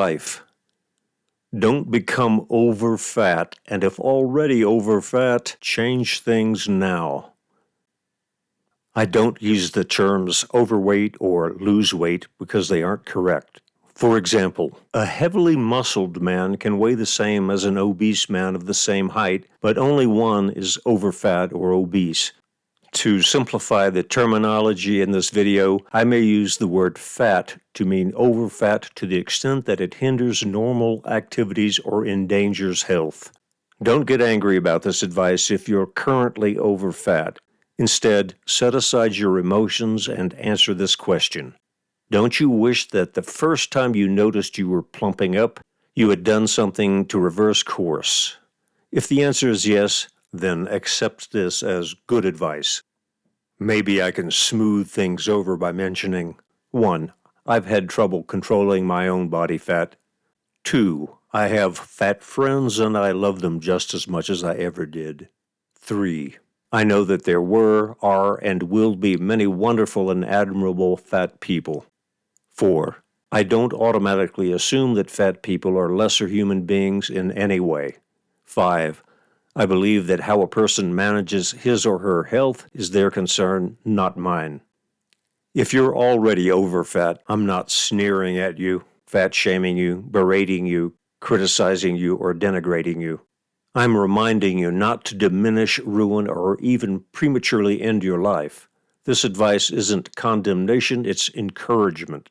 life. Don't become overfat, and if already overfat, change things now. I don't use the terms overweight or lose weight because they aren't correct. For example, a heavily muscled man can weigh the same as an obese man of the same height, but only one is overfat or obese. To simplify the terminology in this video, I may use the word fat to mean overfat to the extent that it hinders normal activities or endangers health. Don't get angry about this advice if you're currently overfat. Instead, set aside your emotions and answer this question. Don't you wish that the first time you noticed you were plumping up, you had done something to reverse course? If the answer is yes, then accept this as good advice. Maybe I can smooth things over by mentioning 1. I've had trouble controlling my own body fat. 2. I have fat friends and I love them just as much as I ever did. 3. I know that there were, are, and will be many wonderful and admirable fat people. 4. I don't automatically assume that fat people are lesser human beings in any way. 5. I believe that how a person manages his or her health is their concern, not mine. If you're already overfat, I'm not sneering at you, fat-shaming you, berating you, criticizing you, or denigrating you. I'm reminding you not to diminish, ruin, or even prematurely end your life. This advice isn't condemnation, it's encouragement.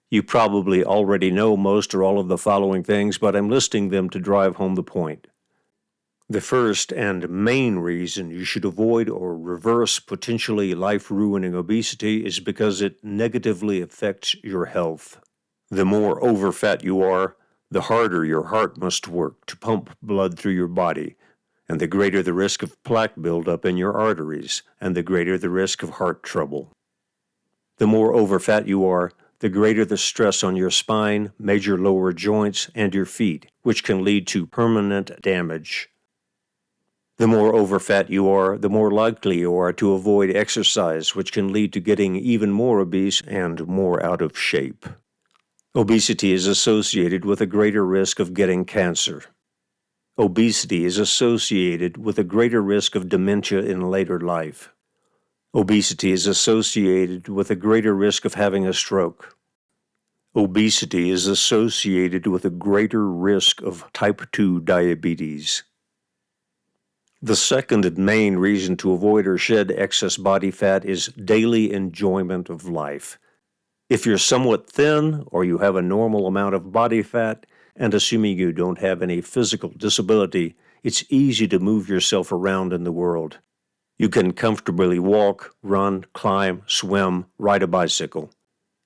You probably already know most or all of the following things, but I'm listing them to drive home the point. The first and main reason you should avoid or reverse potentially life-ruining obesity is because it negatively affects your health. The more overfat you are, the harder your heart must work to pump blood through your body, and the greater the risk of plaque buildup in your arteries, and the greater the risk of heart trouble. The more overfat you are, the greater the stress on your spine, major lower joints, and your feet, which can lead to permanent damage. The more overfat you are, the more likely you are to avoid exercise, which can lead to getting even more obese and more out of shape. Obesity is associated with a greater risk of getting cancer. Obesity is associated with a greater risk of dementia in later life. Obesity is associated with a greater risk of having a stroke. Obesity is associated with a greater risk of type 2 diabetes. The second and main reason to avoid or shed excess body fat is daily enjoyment of life. If you're somewhat thin or you have a normal amount of body fat, and assuming you don't have any physical disability, it's easy to move yourself around in the world. You can comfortably walk, run, climb, swim, ride a bicycle.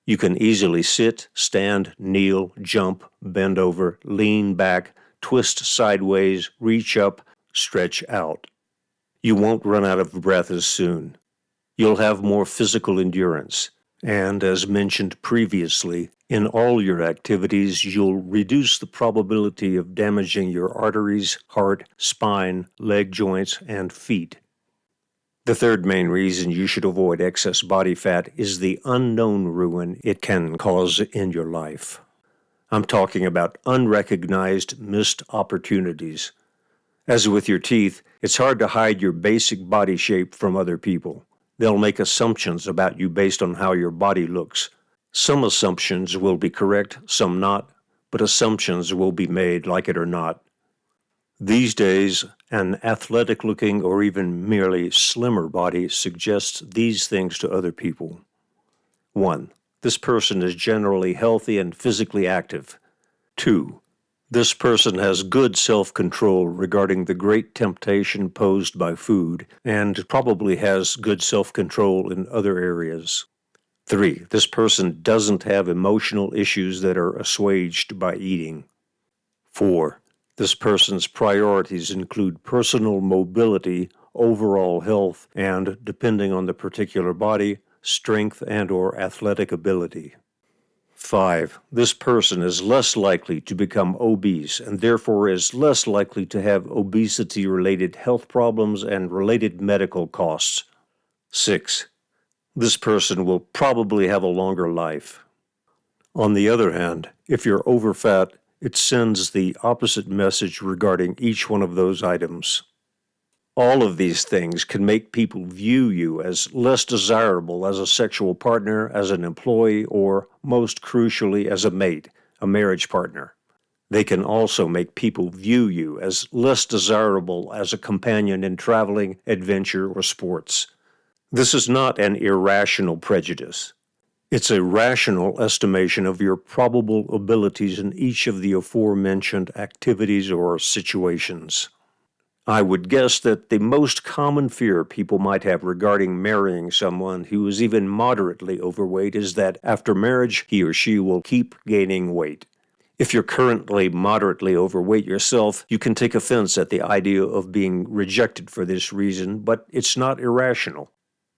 You can easily sit, stand, kneel, jump, bend over, lean back, twist sideways, reach up, stretch out. You won't run out of breath as soon. You'll have more physical endurance. And as mentioned previously, in all your activities, you'll reduce the probability of damaging your arteries, heart, spine, leg joints, and feet. The third main reason you should avoid excess body fat is the unknown ruin it can cause in your life. I'm talking about unrecognized missed opportunities. As with your teeth, it's hard to hide your basic body shape from other people. They'll make assumptions about you based on how your body looks. Some assumptions will be correct, some not, but assumptions will be made like it or not. These days, an athletic-looking or even merely slimmer body suggests these things to other people. 1. This person is generally healthy and physically active. 2. This person has good self-control regarding the great temptation posed by food and probably has good self-control in other areas. 3. This person doesn't have emotional issues that are assuaged by eating. 4. This person's priorities include personal mobility, overall health, and, depending on the particular body, strength and/or athletic ability. 5. This person is less likely to become obese and therefore is less likely to have obesity-related health problems and related medical costs. 6. This person will probably have a longer life. On the other hand, if you're overfat, it sends the opposite message regarding each one of those items. All of these things can make people view you as less desirable as a sexual partner, as an employee, or, most crucially, as a mate, a marriage partner. They can also make people view you as less desirable as a companion in traveling, adventure, or sports. This is not an irrational prejudice. It's a rational estimation of your probable abilities in each of the aforementioned activities or situations. I would guess that the most common fear people might have regarding marrying someone who is even moderately overweight is that after marriage he or she will keep gaining weight. If you're currently moderately overweight yourself, you can take offense at the idea of being rejected for this reason, but it's not irrational.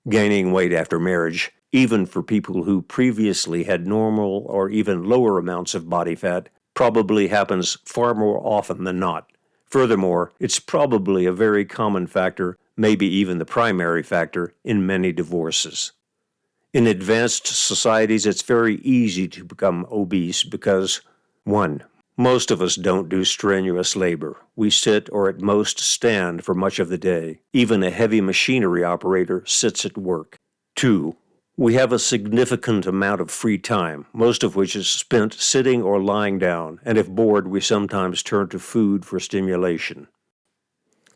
Gaining weight after marriage, even for people who previously had normal or even lower amounts of body fat, probably happens far more often than not. Furthermore, it's probably a very common factor, maybe even the primary factor, in many divorces. In advanced societies, it's very easy to become obese because 1. Most of us don't do strenuous labor. We sit or at most stand for much of the day. Even a heavy machinery operator sits at work. 2. We have a significant amount of free time, most of which is spent sitting or lying down, and if bored, we sometimes turn to food for stimulation.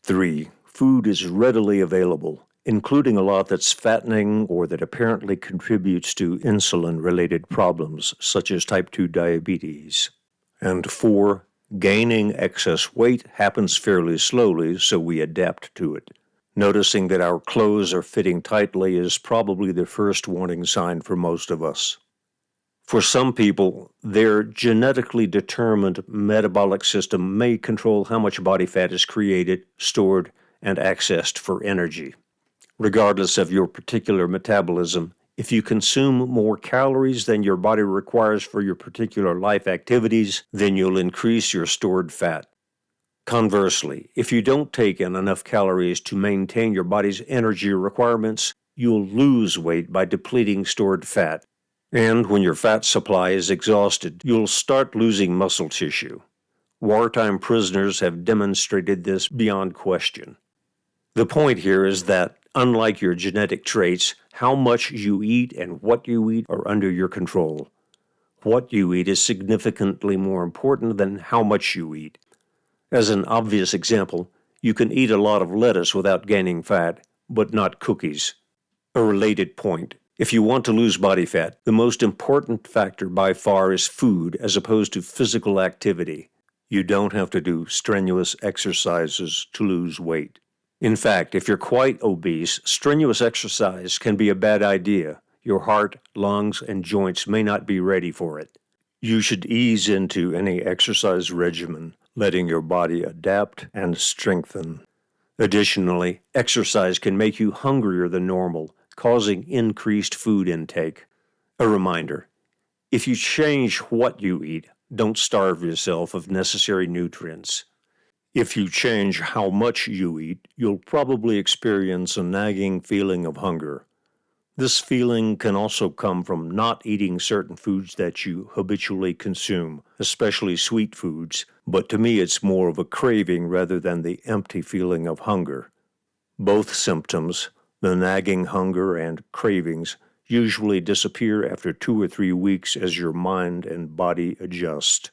3. Food is readily available, including a lot that's fattening or that apparently contributes to insulin-related problems, such as type 2 diabetes. And 4. Gaining excess weight happens fairly slowly, so we adapt to it. Noticing that our clothes are fitting tightly is probably the first warning sign for most of us. For some people, their genetically determined metabolic system may control how much body fat is created, stored, and accessed for energy. Regardless of your particular metabolism, if you consume more calories than your body requires for your particular life activities, then you'll increase your stored fat. Conversely, if you don't take in enough calories to maintain your body's energy requirements, you'll lose weight by depleting stored fat. And when your fat supply is exhausted, you'll start losing muscle tissue. Wartime prisoners have demonstrated this beyond question. The point here is that, unlike your genetic traits, how much you eat and what you eat are under your control. What you eat is significantly more important than how much you eat. As an obvious example, you can eat a lot of lettuce without gaining fat, but not cookies. A related point. If you want to lose body fat, the most important factor by far is food as opposed to physical activity. You don't have to do strenuous exercises to lose weight. In fact, if you're quite obese, strenuous exercise can be a bad idea. Your heart, lungs, and joints may not be ready for it. You should ease into any exercise regimen, letting your body adapt and strengthen. Additionally, exercise can make you hungrier than normal, causing increased food intake. A reminder, if you change what you eat, don't starve yourself of necessary nutrients. If you change how much you eat, you'll probably experience a nagging feeling of hunger. This feeling can also come from not eating certain foods that you habitually consume, especially sweet foods, but to me it's more of a craving rather than the empty feeling of hunger. Both symptoms, the nagging hunger and cravings, usually disappear after 2 or 3 weeks as your mind and body adjust.